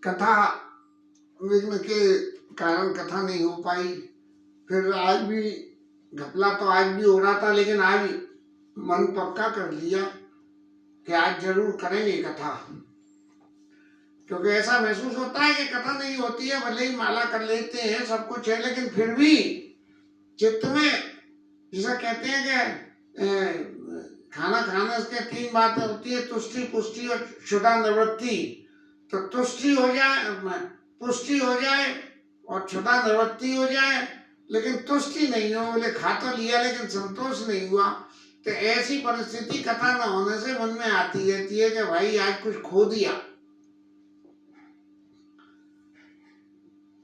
कथा विघ्न के कारण कथा नहीं हो पाई। फिर आज भी घपला तो आज भी हो रहा था, लेकिन आज मन पक्का कर लिया कि आज जरूर करेंगे कथा, क्योंकि ऐसा महसूस होता है कि कथा नहीं होती है। भले ही माला कर लेते हैं, सब कुछ है, लेकिन फिर भी चित्त में जैसा कहते हैं कि खाना खाने से तीन बातें होती है, तुष्टि, पुष्टि और क्षुधा निवृत्ति। तो तुष्टि हो जाए, पुष्टि हो जाए और क्षुधा निवृत्ति हो जाए, लेकिन तुष्टि नहीं हो, बोले खा तो लिया लेकिन संतोष नहीं हुआ। तो ऐसी परिस्थिति कथा न होने से मन में आती रहती है कि भाई आज कुछ खो दिया।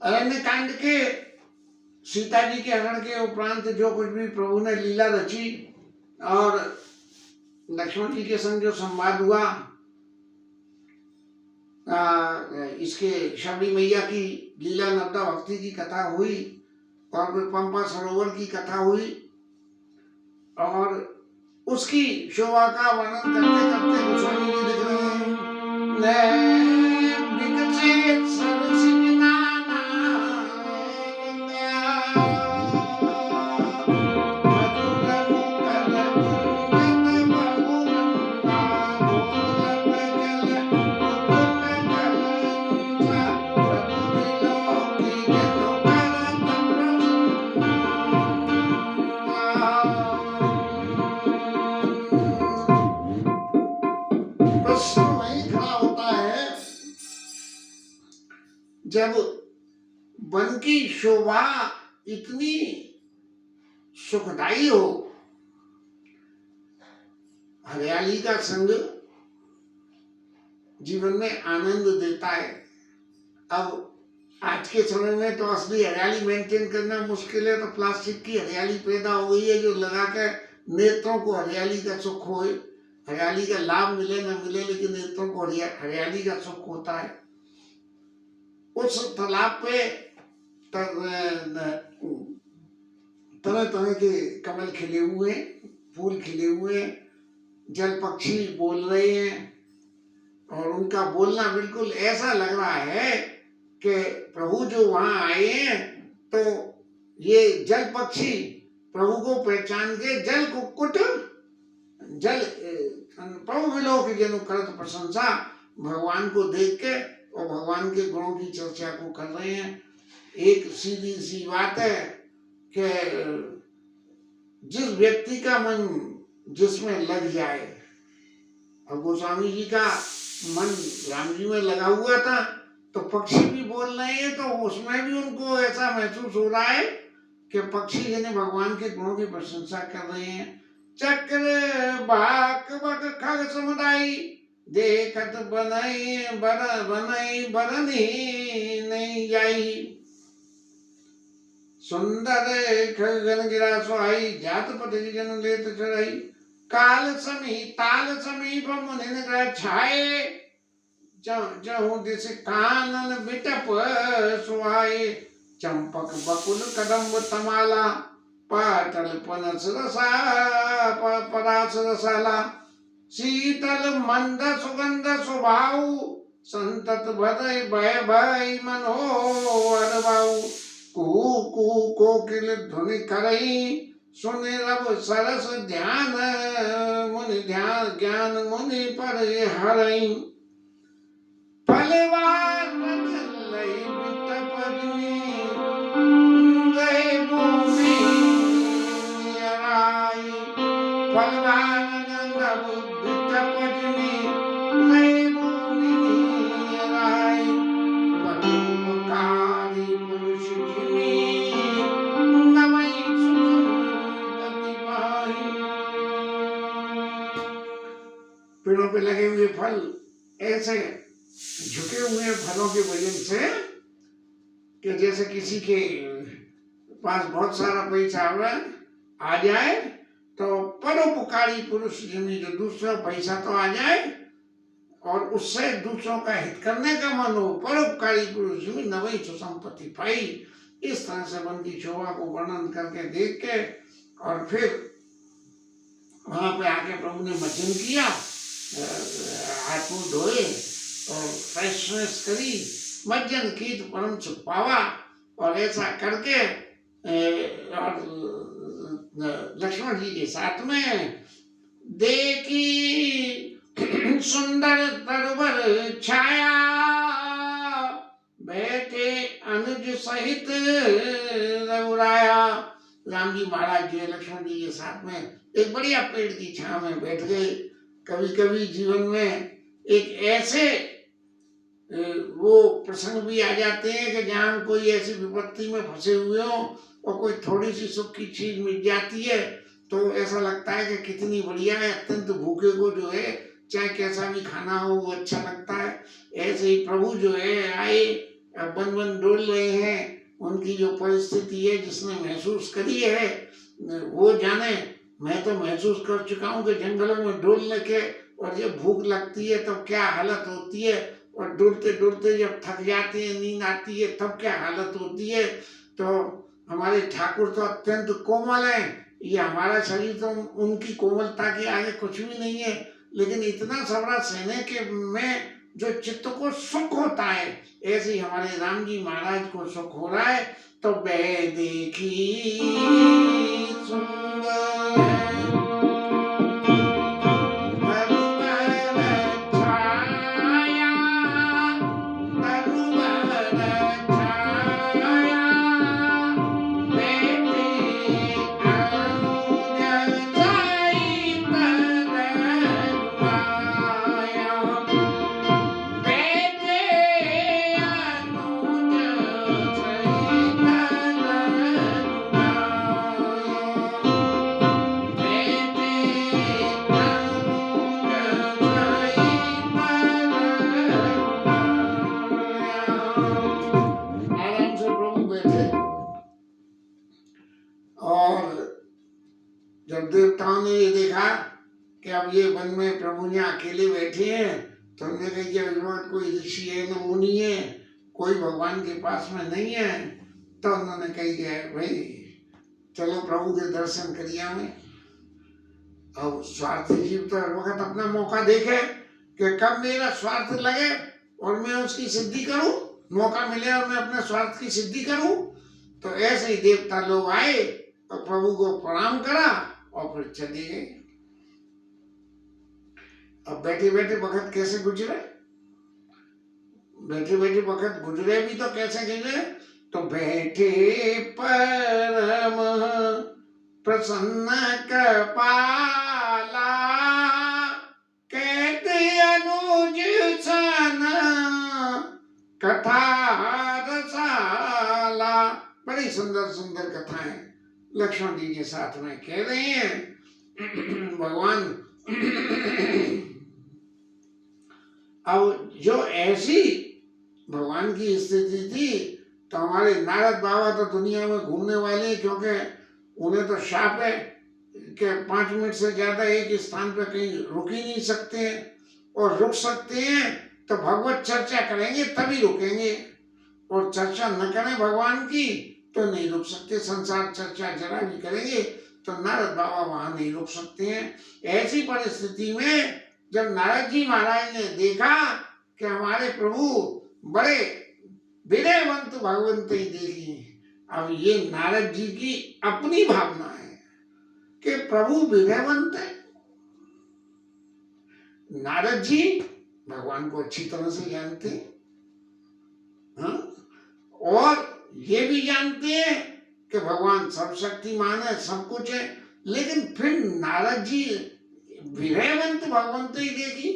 अरण्य कांड के सीता जी के हरण के उपरांत जो कुछ भी प्रभु ने लीला रची और लक्ष्मण जी के संग जो संवाद हुआ, इसके शबरी मैया की लीला नर्मदा भक्ति की कथा हुई और फिर पंपा सरोवर की कथा हुई, और उसकी शोभा का वर्णन करते करते गोस्वामी जी लिख रहे हैं, जब वन की शोभा इतनी सुखदायी हो, हरियाली का संग जीवन में आनंद देता है। अब आज के समय में तो असली हरियाली मेंटेन करना मुश्किल है, तो प्लास्टिक की हरियाली पैदा हो गई है जो लगा के नेत्रों को हरियाली का सुख हो, हरियाली का लाभ मिले न मिले, लेकिन नेत्रों को हरियाली का सुख होता है। उस तालाब पे तरह तरह के कमल खिले हुए, फूल खिले हुए, जल पक्षी बोल रहे हैं, और उनका बोलना बिल्कुल ऐसा लग रहा है कि प्रभु जो वहां आए हैं, तो ये जल पक्षी प्रभु को पहचान के जल कुक्कुट जल प्रभु विलोक जनु करत प्रशंसा, भगवान को देख के और भगवान के गुणों की चर्चा को कर रहे हैं। एक सीधी सी बात है कि जिस व्यक्ति का मन जिसमें लग जाए, और गोस्वामी जी का मन राम जी में लगा हुआ था, तो पक्षी भी बोल रहे हैं, तो उसमें भी उनको ऐसा महसूस हो रहा है कि पक्षी यानी भगवान के गुणों की प्रशंसा कर रहे हैं। चक्र बाक बक खग समुदायी देखत बनई बरनी नहीं जाई, सुंदर खगन गिरा सुहाई जात पति जन लेत चढ़ाई, काल समी ताल समीप मुनि ग्रह छाए, जहु दिस कानन बिटप सुहाए, चंपक बकुल कदम्ब तमाला पाटल पनस रसा परास रसाला, शीतल मंद सुगंध सुभाऊ संतत भदय भय भय मनोहर बाऊ, कू कू कोकिल ध्वनि करई सुनि रब सरस ध्यान मुनि ध्यान ज्ञान मुनि पर हरई, फलवार लई बिटपदनी गए भूमि राई, फलवार पेड़ों पे लगे हुए फल ऐसे झुके हुए फलों के वजन से कि जैसे किसी के पास बहुत सारा पैसा आ जाए तो परोपकारी पुरुष जिन्हें जो दूसरा पैसा तो आ जाए और उससे दूसरों का हित करने का मन हो, परोपकारी पुरुष जिन्हें नवई सुसंपत्ति पाई। इस तरह से मन की शोभा को वर्णन करके देख के और फिर वहां पे आके प्रभु ने भजन किया, हाथ मुंह धोए और फ्रेशनेस करी मज्जन कीट परम सुख पावा। और ऐसा करके और लक्ष्मण जी के साथ में देखी सुंदर तरवर छाया, बैठे अनुज सहित रघुराया। राम जी महाराज जी लक्ष्मण जी के साथ में एक बढ़िया पेड़ की छांव में बैठ गए। कभी कभी जीवन में एक ऐसे वो प्रसंग भी आ जाते हैं कि जहाँ कोई ऐसी विपत्ति में फंसे हुए हो और कोई थोड़ी सी सुख की चीज मिल जाती है तो ऐसा लगता है कि कितनी बढ़िया है। अत्यंत भूखे को जो है चाहे कैसा भी खाना हो वो अच्छा लगता है। ऐसे ही प्रभु जो है आए, बन बन डोल रहे हैं। उनकी जो परिस्थिति है जिसने महसूस करी है वो जाने। मैं तो महसूस कर चुका हूँ कि जंगलों में डोलने के और जब भूख लगती है तब क्या हालत होती है, और डोलते डोलते जब थक जाते हैं, नींद आती है, तब क्या हालत होती है। तो हमारे ठाकुर तो अत्यंत कोमल हैं। ये हमारा शरीर तो उनकी कोमलता के आगे कुछ भी नहीं है। लेकिन इतना सबरा सहने के में जो चित्त को सुख होता है, ऐसे ही हमारे राम जी महाराज को सुख हो रहा है। तो बह देखी सुंदर जब देवताओं ने ये देखा कि अब ये वन में प्रभु ने अकेले बैठे हैं तो उन्होंने कहा कि अभिमत कोई ऋषि है न मुनि है, कोई भगवान के पास में नहीं है। तो उन्होंने कही कि भाई चलो प्रभु के दर्शन करिए हमें। अब स्वार्थी जीव तो हर वक्त अपना मौका देखे कि कब मेरा स्वार्थ लगे और मैं उसकी सिद्धि करूं, मौका मिले और मैं अपने स्वार्थ की सिद्धि करूं। तो ऐसे ही देवता लोग आए और प्रभु को प्रणाम करा और फिर चले गए। अब बैठे बैठे वक्त कैसे गुजरे, बैठे बैठे वक्त गुजरे भी तो कैसे गुजरे। तो बैठे परम प्रसन्न कृपाला, कहते अनुज सन कथा रसाला। बड़ी सुंदर सुंदर कथाएं लक्ष्मण जी के साथ में कह रहे हैं भगवान। अब जो ऐसी भगवान की स्थिति थी तो हमारे नारद बाबा तो दुनिया में घूमने वाले, क्योंकि उन्हें तो शाप है कि 5 मिनट से ज्यादा एक स्थान पर कहीं रुक ही नहीं सकते हैं, और रुक सकते हैं तो भगवत चर्चा करेंगे तभी रुकेंगे, और चर्चा न करें भगवान की तो नहीं रुक सकते। संसार चर्चा जरा भी करेंगे तो नारद बाबा वहां नहीं रुक सकते हैं। ऐसी परिस्थिति में जब नारद जी महाराज ने देखा कि हमारे प्रभु बड़े विनयवंत भगवंत ही देखिए। अब ये नारद जी की अपनी भावना है कि प्रभु विनयवंत है। नारद जी भगवान को अच्छी तरह से जानते हैं, हाँ? और ये भी जानते हैं कि भगवान सर्वशक्तिमान है, सब कुछ है। लेकिन फिर नारद जी विनयवंत भगवंत ही देखी।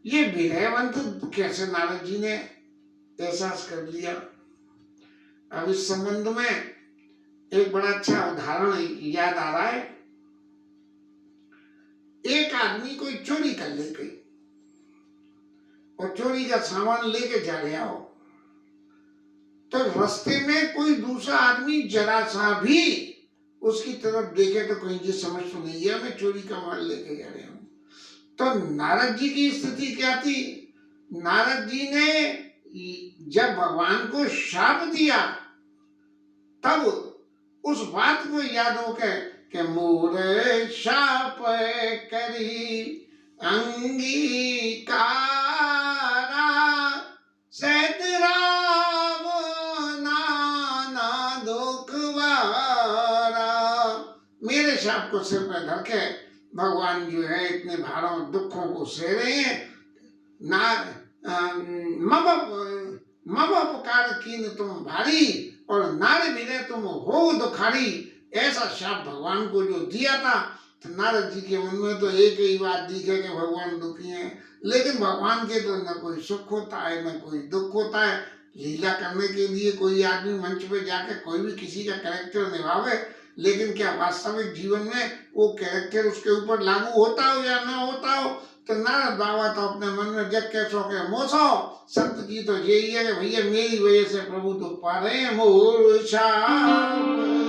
ये विनयवंत कैसे नारद जी ने एहसास कर लिया। अब इस संबंध में एक बड़ा अच्छा उदाहरण याद आ रहा है। एक आदमी कोई चोरी कर ले गई और चोरी का सामान लेके जा रहा हो, तो रास्ते में कोई दूसरा आदमी जरा सा भी उसकी तरफ देखे तो कहीं जी समझ तो नहीं गया मैं चोरी का माल लेके जा रहा हूं। तो नारद जी की स्थिति क्या थी। नारद जी ने जब भगवान को शाप दिया तब उस बात को याद होकर कि मोर शाप करी अंगीकारा, सैतरा शाप को सिर पे धर के भगवान जो है इतने भारों दुखों को सह रहे हैं। ना मब पुकार कीन तुम भारी और नारे मिले तुम हो दुखारी, ऐसा शाप भगवान को जो दिया था। तो नारद जी के मन में तो एक ही बात दिखे कि भगवान दुखी हैं, लेकिन भगवान के तो न कोई सुख होता है न कोई दुख होता है। लीला करने के लिए कोई आदमी मंच पे जाके कोई भी किसी का कैरेक्टर निभावे, लेकिन क्या वास्तविक जीवन में वो कैरेक्टर उसके ऊपर लागू होता हो या ना होता हो। तो नारद बाबा तो अपने मन में जग के सो के मोसो, संत की तो यही है कि भैया मेरी वजह से प्रभु दुख पा रहे हैं। मोर शाप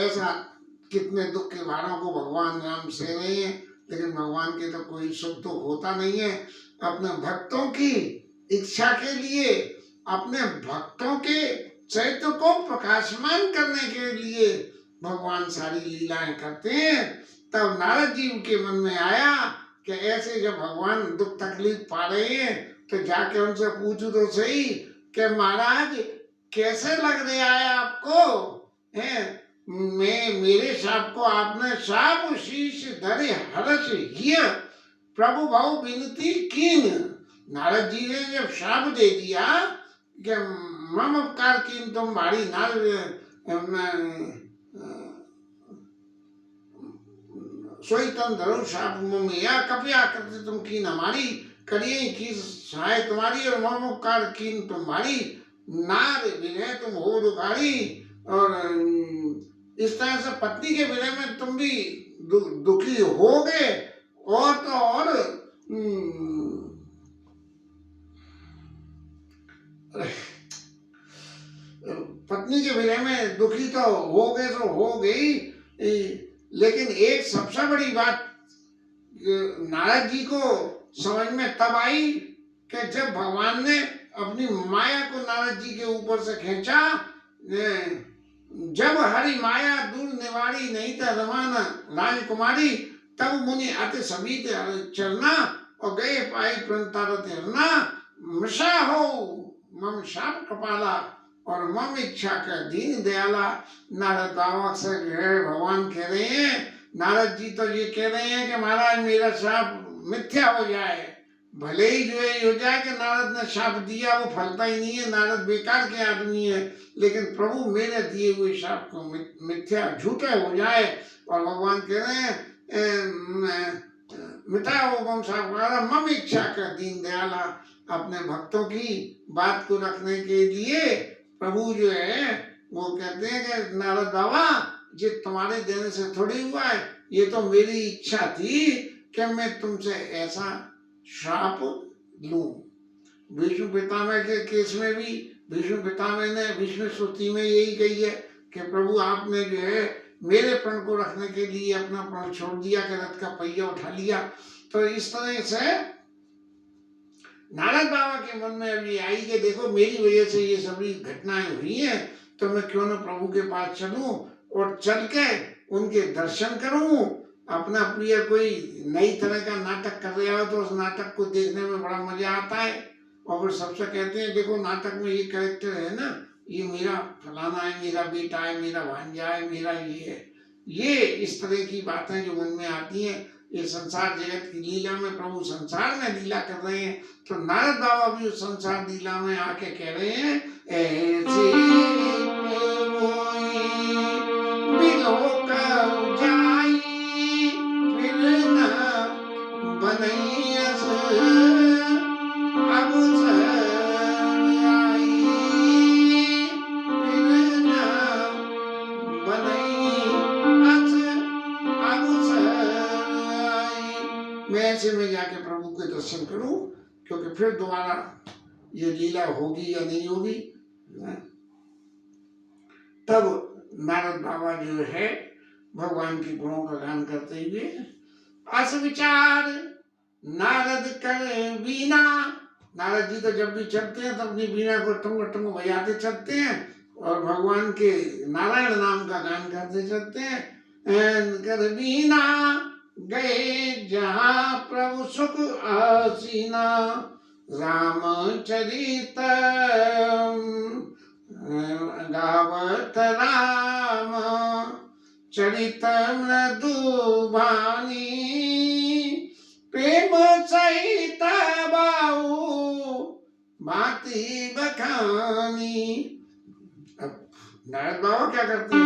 ऐसा कितने दुख के भारों को भगवान राम सह रहे हैं, लेकिन भगवान के तो कोई सुख दुख होता नहीं है। अपने भक्तों की इच्छा के लिए, अपने भक्तों के चैत्य को प्रकाशमान करने के लिए भगवान सारी लीलाएं करते हैं। तब नारद जी के मन में आया कि ऐसे जब भगवान दुख तकलीफ पा रहे हैं तो जाके उनसे पूछूं तो सही कि महाराज कैसे लग रहा है आपको, है मेरे शाप को आपने शाप शीश धरे हर्ष हिय प्रभु भाव विनती कीन। नारद जी ने जब शाप दे दिया कि मम उपकार कीन तुम भारी सोई तम धरो शाप मम या कपिया करते तुम कीन हमारी, करिए की सहाय तुम्हारी और मम उपकार कीन तुम भारी, नार विनय तुम हो दुखारी। और इस तरह से पत्नी के विनय में तुम भी दुखी होगे, और तो और पत्नी के विनय में दुखी तो हो गए तो हो गई, लेकिन एक सबसे बड़ी बात नारद जी को समझ में तब आई कि जब भगवान ने अपनी माया को नारद जी के ऊपर से खींचा। जब हरि माया दूर निवारी नहीं था रमान राजकुमारी, तब मुनि अति समीत चरना और गए पाई प्रणतारत हरना, मृषा हो मम शाप कपाला और मम इच्छा का दीन दयाला। नारद बाबा से भगवान कह रहे हैं, नारद जी तो ये कह रहे हैं कि महाराज मेरा शाप मिथ्या हो जाए, भले ही जो है हो जाए कि नारद ने शाप दिया वो फलता ही नहीं है, नारद बेकार के आदमी है, लेकिन प्रभु मेरे दिए हुए शाप को मिथ्या झूठे हो जाए। और भगवान कह रहे हैं मिटाओ मम शाप मम इच्छा का दीन दयाला। अपने भक्तों की बात को रखने के लिए प्रभु जो है वो कहते हैं कि नारद बाबा ये तुम्हारे देने से थोड़ी हुआ है, ये तो मेरी इच्छा थी कि मैं तुमसे ऐसा श्राप लूं। विष्णु पितामह के केस में भी विष्णु पितामह ने विष्णु स्तुति में यही कही है कि प्रभु आपने जो है मेरे प्रण को रखने के लिए अपना प्रण छोड़ दिया कि रथ का पहिया उठा लिया। तो इस तरह से नारद बाबा के मन में अभी आई कि देखो मेरी वजह से ये सभी घटनाएं हुई हैं, तो मैं क्यों न प्रभु के पास चलूं और चल के उनके दर्शन करूं। अपना प्रिय कोई नई तरह का नाटक कर रहा हो तो उस नाटक को देखने में बड़ा मजा आता है। और फिर सबसे कहते हैं देखो नाटक में ये कैरेक्टर है ना, ये मेरा फलाना है, मेरा बेटा है, मेरा भांजा है, मेरा ये है। ये इस तरह की बातें जो मन में आती हैं, ये संसार जगत की लीला में प्रभु संसार में लीला कर रहे हैं। तो नारद बाबा भी उस संसार लीला में आके कह रहे हैं ऐसे में जाके प्रभु के दर्शन करूं, क्योंकि फिर दोबारा ये लीला होगी या नहीं होगी। तब नारद बाबा जो है भगवान के गुणों का गान करते हुए अस विचार नारद कर बीना। नारद जी तो जब भी चलते हैं तो अपनी बीना को टंग टंग बजाते चलते हैं और भगवान के नारायण नाम का गान करते चलते हैं। कर बीना गए जहाँ प्रभु सुख आसीना, रामचरित गावत राम चरित मृदुभानी, प्रेम सहित बाऊ भांति बखानी। अब नारद बाबा क्या करते हैं?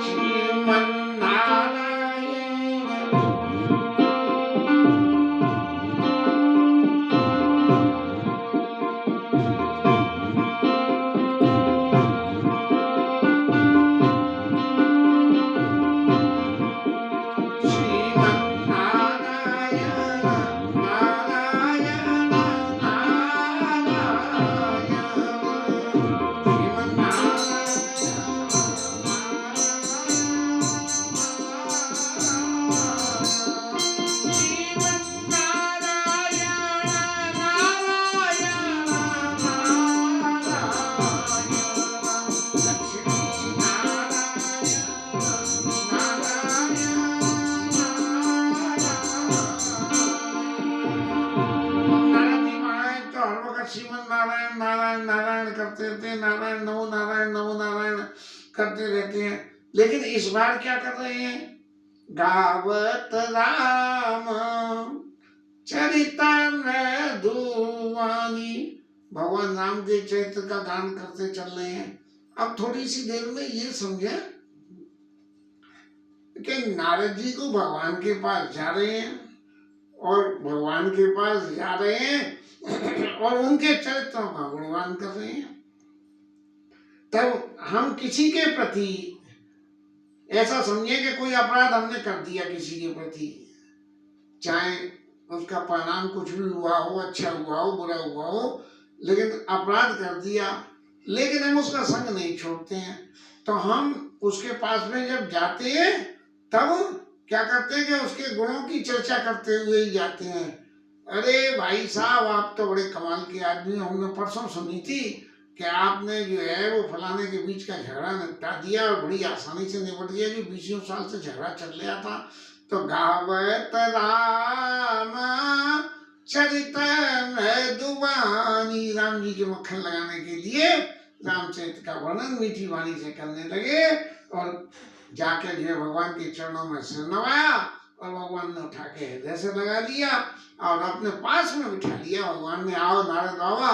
श्रीमन नारायण श्रीमन नारायण नारायण नारायण करते रहते हैं, नारायण नमो नारायण करते रहते हैं। लेकिन इस बार क्या कर रहे हैं? गावत राम चरित मृदुवानी, भगवान राम के चरित्र का गान करते चल रहे हैं। अब थोड़ी सी देर में ये समझे कि नारद जी को भगवान के पास जा रहे हैं और भगवान के पास जा रहे हैं और उनके चरित्रों का गुणगान कर रहे हैं। तब हम किसी के प्रति ऐसा समझे कि कोई अपराध हमने कर दिया किसी के प्रति, चाहे उसका परिणाम कुछ भी हुआ हो, अच्छा हुआ हो, बुरा हुआ हो, लेकिन अपराध कर दिया, लेकिन हम उसका संग नहीं छोड़ते हैं। तो हम उसके पास में जब जाते हैं तब क्या करते हैं कि उसके गुणों की चर्चा करते हुए ही जाते हैं। अरे भाई साहब, आप तो बड़े कमाल के आदमी हो, हमने परसों सुनी थी कि आपने जो है वो फलाने के बीच का झगड़ा निपटा दिया और बड़ी आसानी से निपट गया, जो 20 साल से झगड़ा चल रहा था। तो गावत राम चरित मृदुवानी, राम जी के मक्खन लगाने के लिए रामचरित्र का वर्णन मीठी वाणी से करने लगे और जाके जो है भगवान के चरणों में सिर नवाया और भगवान ने उठा के हृदय से लगा लिया और अपने पास में बिठा लिया। भगवान ने, आओ नारद बाबा,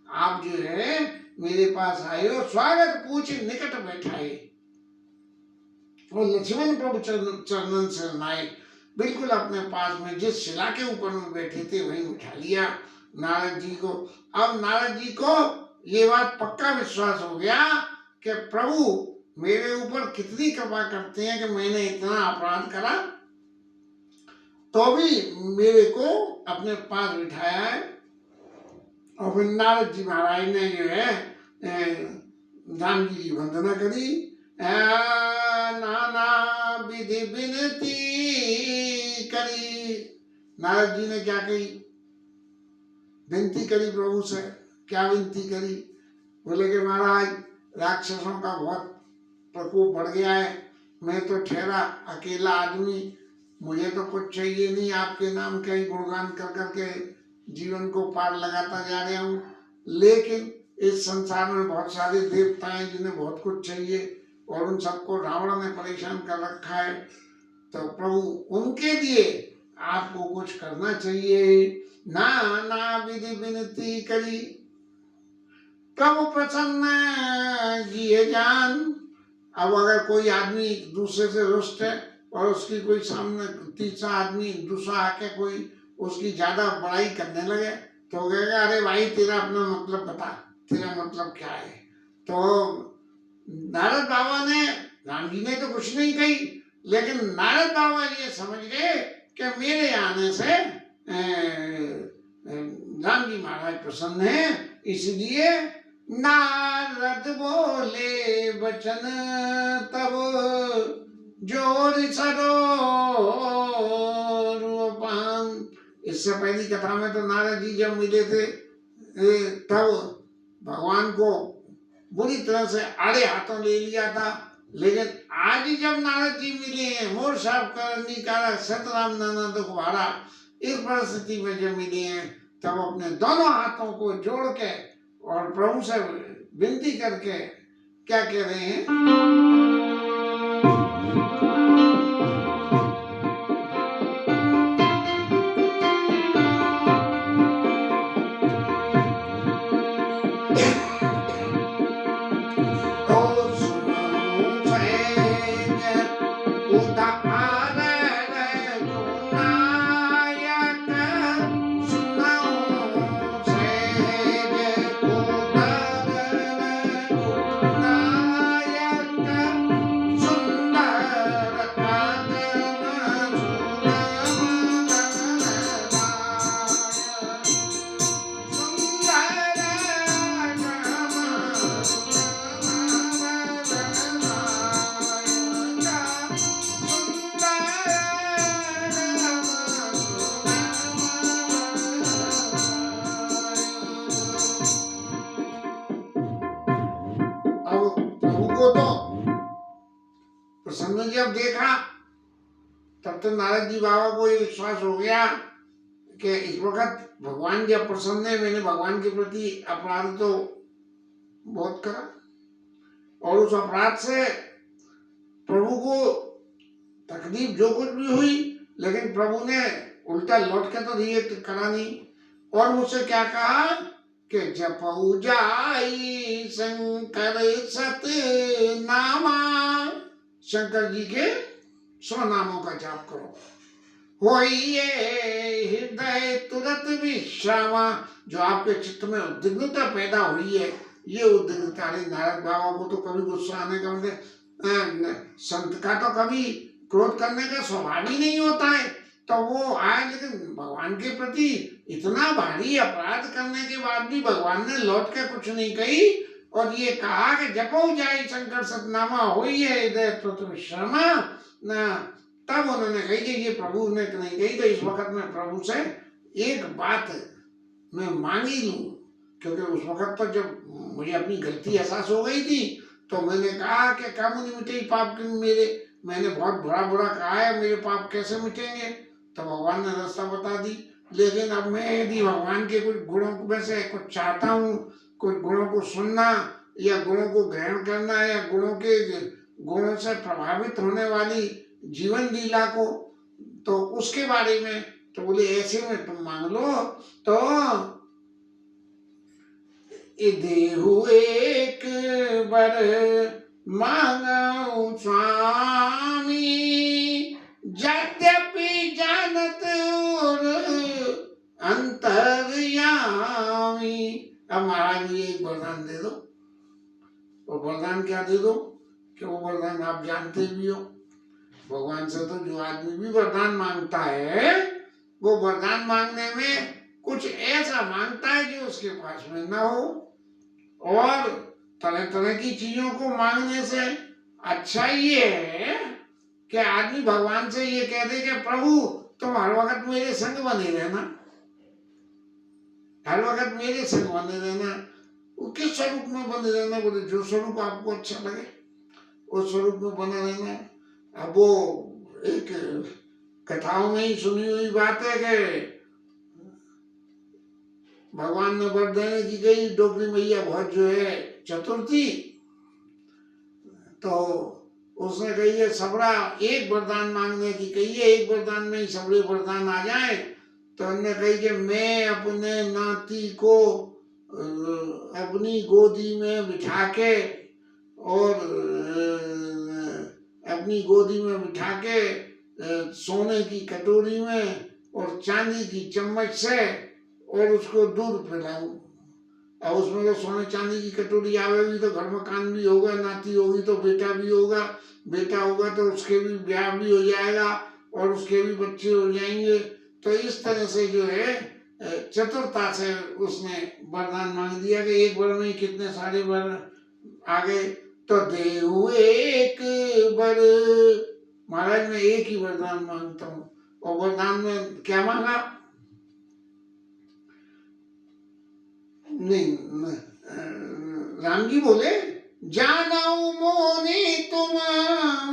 आप जो है मेरे पास आए हो, स्वागत पूछ निकट बैठाए। और लक्ष्मण प्रभु चरणन से नाए, बिल्कुल अपने पास में जिस शिला के ऊपर में बैठे थे वहीं बिठा लिया नारद जी को। अब नारद जी को ये बात पक्का विश्वास हो गया कि प्रभु मेरे ऊपर कितनी कृपा करते हैं कि मैंने इतना अपराध करा तो भी मेरे को अपने पास बिठाया है। और फिर नारद जी महाराज ने जो है राम जी की वंदना करी, नाना विधि विनती करी। नारद जी ने क्या कही? विनती करी प्रभु से। क्या विनती करी? बोले कि महाराज, राक्षसों का बहुत प्रकोप बढ़ गया है, मैं तो ठहरा अकेला आदमी, मुझे तो कुछ चाहिए नहीं, आपके नाम का ही गुणगान कर करके जीवन को पार लगाता जा रहा हूँ। लेकिन इस संसार में बहुत सारे देवता हैं जिन्हें बहुत कुछ चाहिए और उन सबको रावण ने परेशान कर रखा है। तो प्रभु उनके लिए आपको कुछ करना चाहिए। नाना विधि विनती करी, प्रभु प्रसन्न जिए जान। अब अगर कोई आदमी दूसरे से रुष्ट है और उसकी कोई सामने तीसरा आदमी दूसरा आके कोई उसकी ज्यादा बड़ाई करने लगे तो कहेगा, अरे भाई तेरा अपना मतलब बता, तेरा मतलब क्या है? तो नारद बाबा ने, राम जी ने तो कुछ नहीं कही, लेकिन नारद बाबा ये समझ गए कि मेरे आने से राम जी महाराज प्रसन्न हैं, इसलिए नारद बोले वचन तब जोर सरोपान। इससे पहली कथा में तो नारद जी जब मिले थे तब भगवान को बुरी तरह से आड़े हाथों ले लिया था, लेकिन आज जब नारद जी मिले हैं, मोर साहब करनी कारा सतराम नाना दुखवारा, इस परिस्थिति में जब मिले हैं तब अपने दोनों हाथों को जोड़ के और प्रभु से विनती करके क्या कह रहे हैं, प्रसन्न जब देखा तब तो नारद जी बाबा को ये विश्वास हो गया कि इस वक्त भगवान जब प्रसन्न है, मैंने भगवान के प्रति अपराध तो बहुत करा और उस अपराध से प्रभु को तकलीफ जो कुछ भी हुई, लेकिन प्रभु ने उल्टा लौट के तो दिए करा नहीं। और मुझसे क्या कहा कि जपऊ जाई शंकर सत नामा, शंकर जी के 100 नामों का जाप करो, होइए हृदय तुरंत विश्रामा। जो आपके चित्त में उद्विग्नता पैदा हुई है, ये उद्विग्नता, नारद बाबा को तो कभी गुस्सा आने का मतलब, संत का तो कभी क्रोध करने का स्वभाव ही नहीं होता है, तो वो आए, लेकिन भगवान के प्रति इतना भारी अपराध करने के बाद भी भगवान ने लौट के कुछ नहीं कही और ये कहा कि जपो जाए शंकर सतनामा, होई है हृदय तुरंत विश्रामा ना। तब उन्होंने कही कि ये प्रभु ने नहीं कही, तो इस वक्त में प्रभु से एक बात मैं मांग ही लूं, क्योंकि उस वक्त तो जब मुझे अपनी गलती एहसास हो गई थी तो मैंने कहा कि काम नहीं मिटे पाप के मेरे, मैंने बहुत बुरा बुरा कहा है, मेरे पाप कैसे मिटेंगे। तो भगवान ने रास्ता बता दी। लेकिन अब मैं यदि भगवान के कुछ गुणों में से कुछ चाहता हूँ, कुछ गुणों को सुनना या गुणों को ग्रहण करना या गुणों से प्रभावित होने वाली जीवन लीला को, तो उसके बारे में तो बोले ऐसे में तुम मांग लो। तो देहु एक बर मांगो स्वामी, यद्यपि जानत और अंतर्यामी। अब महाराज ये एक वरदान दे दो। और वरदान क्या दे दो कि वो वरदान आप जानते भी हो। भगवान से तो जो आदमी भी वरदान मांगता है, वो वरदान मांगने में कुछ ऐसा मांगता है जो उसके पास में ना हो। और तरह तरह की चीजों को मांगने से अच्छा ये है कि आदमी भगवान से ये कह दे कि प्रभु तुम हर वक्त मेरे संग बने रहना, हर वक्त मेरे संग बने रहना। वो किस स्वरूप में बने रहना, बोले जो स्वरूप आपको अच्छा लगे उस स्वरूप में बने रहना। अब वो एक कथाओं में ही सुनी हुई बात है कि भगवान ने वर देने की गई, डोकरी मैया बहुत जो है चतुर थी, तो उसने कही है सबरा एक वरदान मांगने की कही है, एक वरदान में ही सबरे वरदान आ जाए। तो उन्होंने कही कि मैं अपने नाती को अपनी गोदी में बिठा के और अपनी गोदी में बिठा के सोने की कटोरी में और चांदी की चम्मच से और उसको दूध पिलाऊं। और उसमें तो सोने चांदी की कटोरी आवेगी तो घर में कान भी होगा, नाती होगी तो बेटा भी होगा, बेटा होगा तो उसके भी ब्याह भी हो जाएगा और उसके भी बच्चे हो जाएंगे। तो इस तरह से जो है चतुरता से उसने वरदान मांग दिया कि एक वर में कितने सारे वर आ गए। तो देहु एक वर, महाराज मैं एक ही वरदान मांगता हूँ। और वरदान में क्या मांगा नहीं राम जी बोले, जानऊ मोने तुम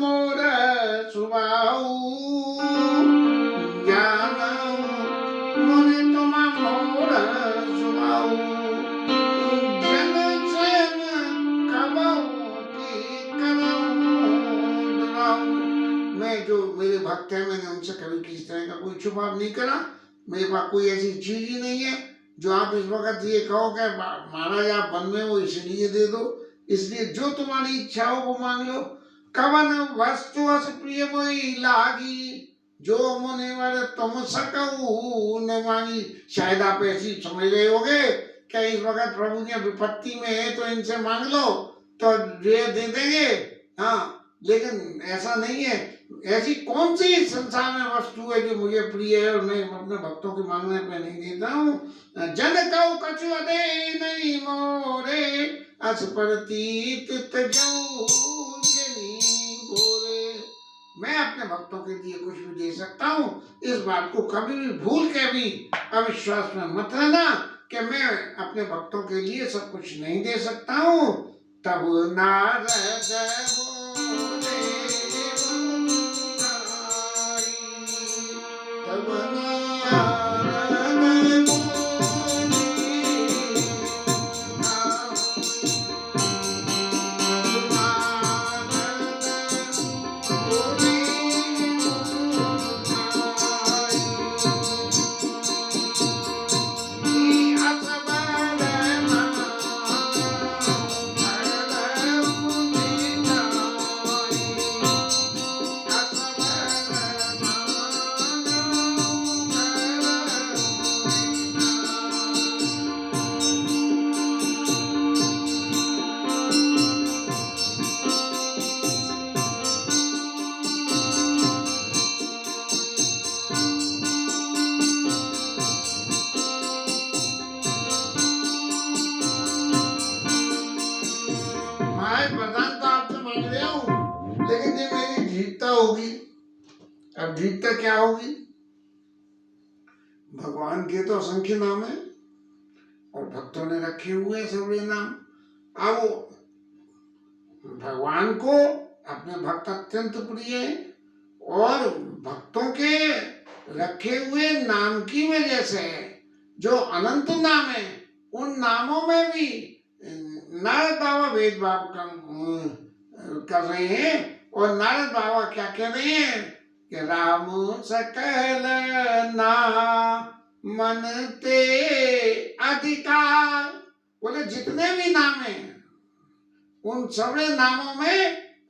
मोर सुबाऊ, जानऊ मोने तुम मोर सुबाऊ, जन जन कबऊ की करऊं डराऊं। मैं जो मेरे भक्त हैं, मैंने उनसे कभी किसी तरह का कोई छुपाव नहीं करा। मेरे पास कोई ऐसी चीज ही नहीं है जो आप इस वक्त ये कहो कि महाराज आप वन में हो इसलिए दे दो। इसलिए जो तुम्हारी इच्छा हो वो मांग लो। कवन वस्तु अस प्रिय मोई लागी, जो मुनिवर तुम सकऊ न मांगी। शायद आप ऐसी समझ रहे होगे क्या इस वक्त प्रभु जी विपत्ति में है तो इनसे मांग लो तो ये दे देंगे। हाँ, लेकिन ऐसा नहीं है। ऐसी कौन सी संसार में वस्तु है जो मुझे प्रिय है और मैं अपने भक्तों के मांगने पे नहीं देता हूँ। जन कऊ कछु अदे नहीं मोरे, अस प्रतीत तजऊ जनी बोरे। मैं अपने भक्तों के लिए कुछ भी दे सकता हूँ। इस बात को कभी भी भूल के भी अविश्वास में मत रहना कि मैं अपने भक्तों के लिए सब कुछ नहीं दे सकता हूँ। तब नारद बोले अब जीतता क्या होगी? भगवान के तो असंख्य नाम है और भक्तों ने रखे हुए सभी नाम। अब भगवान को अपने भक्त अत्यंत प्रिय है और भक्तों के रखे हुए नाम की वजह से जो अनंत नाम है उन नामों में भी नारद बाबा भेदभाव कर रहे हैं। और नारद बाबा क्या कह रहे हैं कि राम सकल नाम मन ते अधिकार। बोले जितने भी नाम हैं उन सभी नामों में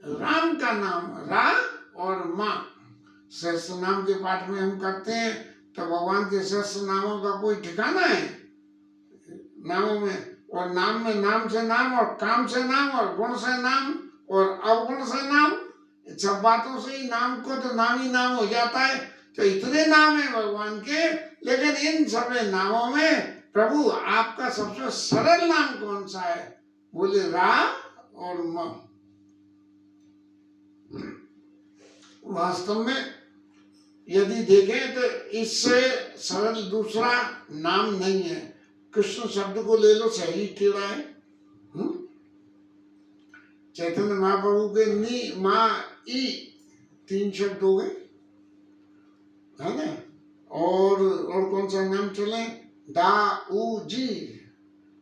राम का नाम, रा और माँ सहस्त्र नाम के पाठ में हम करते हैं तो भगवान के सहस्त्र नामों का कोई ठिकाना है नामों में? और नाम में नाम से नाम और काम से नाम और गुण से नाम और अवगुण से नाम, सब बातों से ही नाम को तो नाम ही नाम हो जाता है। तो इतने नाम है भगवान के, लेकिन इन सभी नामों में प्रभु आपका सबसे सरल नाम कौन सा है? बोले रा और म। वास्तव में यदि देखें तो इससे सरल दूसरा नाम नहीं है। कृष्ण शब्द को ले लो, सही टेढ़ा है। चैतन्य महाप्रभु के नी मा ई 3 शब्द हो गए, है ना? और कौन सा नाम चले? दा उ जी।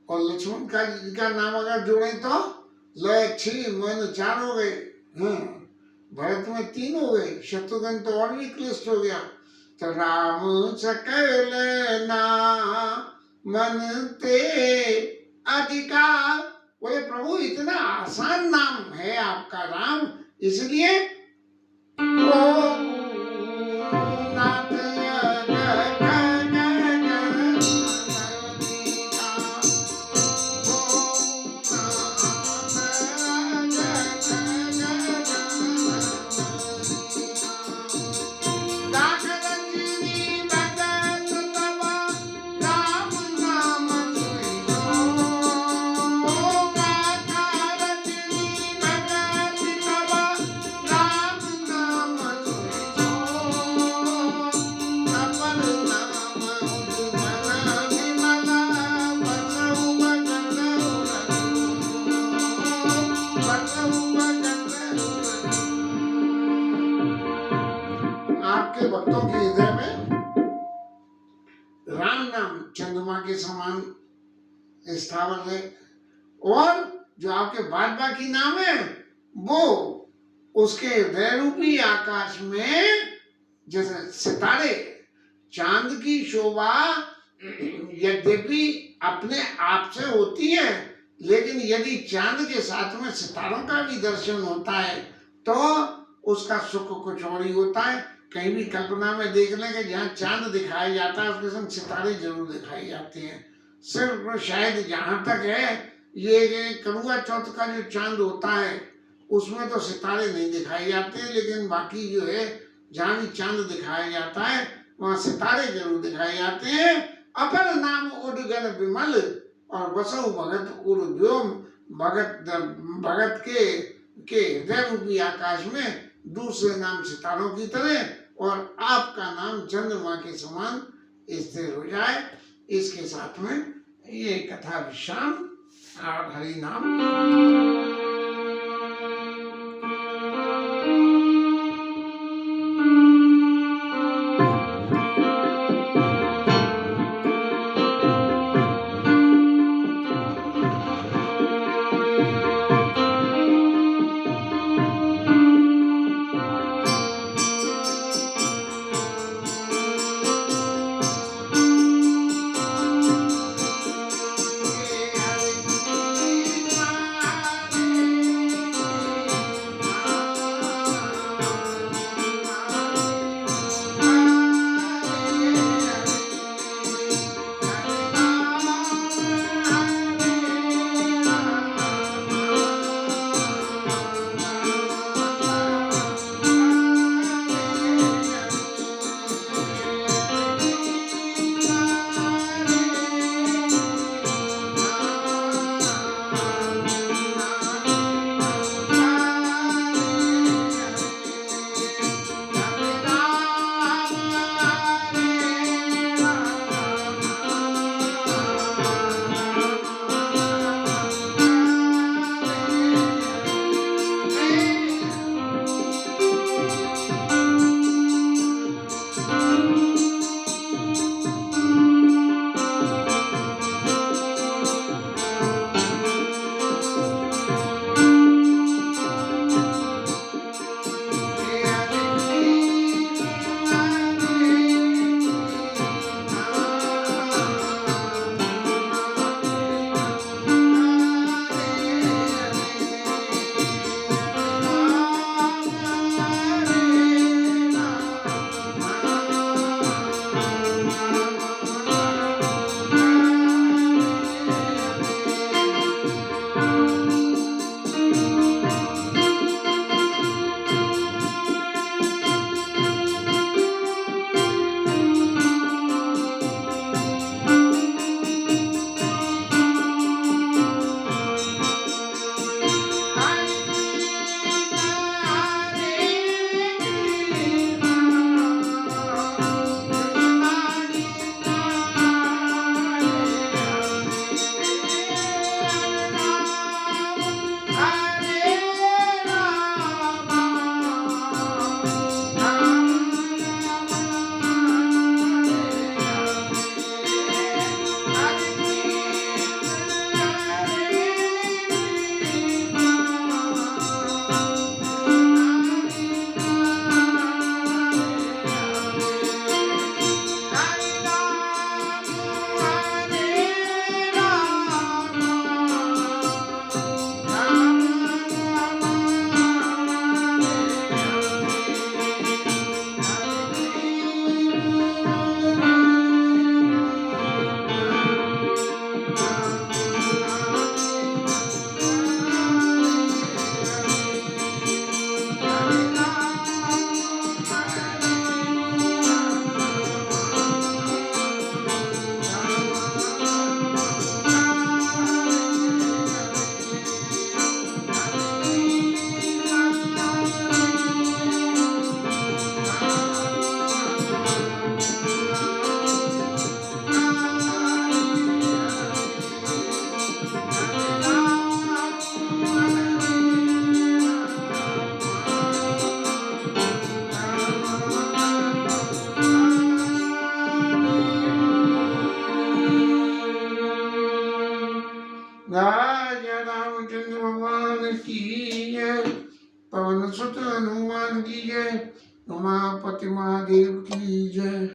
और लक्ष्मण का जी का नाम अगर जोड़े तो ल छी मन 4 हो गए। हाँ, भरत में 3 हो गए, शत्रुघ्न तो और भी क्लिष्ट हो गया। तो राम सकल नाम मन ते अधिकार। बोले प्रभु इतना आसान नाम है आपका राम, इसलिए नाथ आपके भक्तों के हृदय में राम नाम चंद्रमा के समान स्थावर है, और जो आपके बाद बाकी नाम है वो उसके हृदय रूपी आकाश में जैसे सितारे, चांद की शोभा यद्यपि अपने आप से होती है, लेकिन यदि चांद के साथ में सितारों का भी दर्शन होता है तो उसका सुख कुछ और ही होता है। कहीं भी कल्पना में देख लें कि जहाँ चांद दिखाया जाता है उसके संग सितारे जरूर दिखाई जाते हैं। सिर्फ शायद जहाँ तक है ये करुआ चौथ का जो चांद होता है उसमें तो सितारे नहीं दिखाए जाते, लेकिन बाकी जो है जहाँ भी चांद दिखाया जाता है वहाँ सितारे जरूर दिखाए जाते हैं। अपर नाम उडगन विमल और बसु भगत उड़ व्योम, भगत के हृदय रूपी आकाश में दूसरे नाम सितारों की तरह और आपका नाम चंद्रमा के समान स्थिर हो जाए। इसके साथ में ये कथा विश्राम और हरि नाम। राजा रामचंद्र भगवान की जय, पवन सुत हनुमान की जय, उमापति महादेव की जय।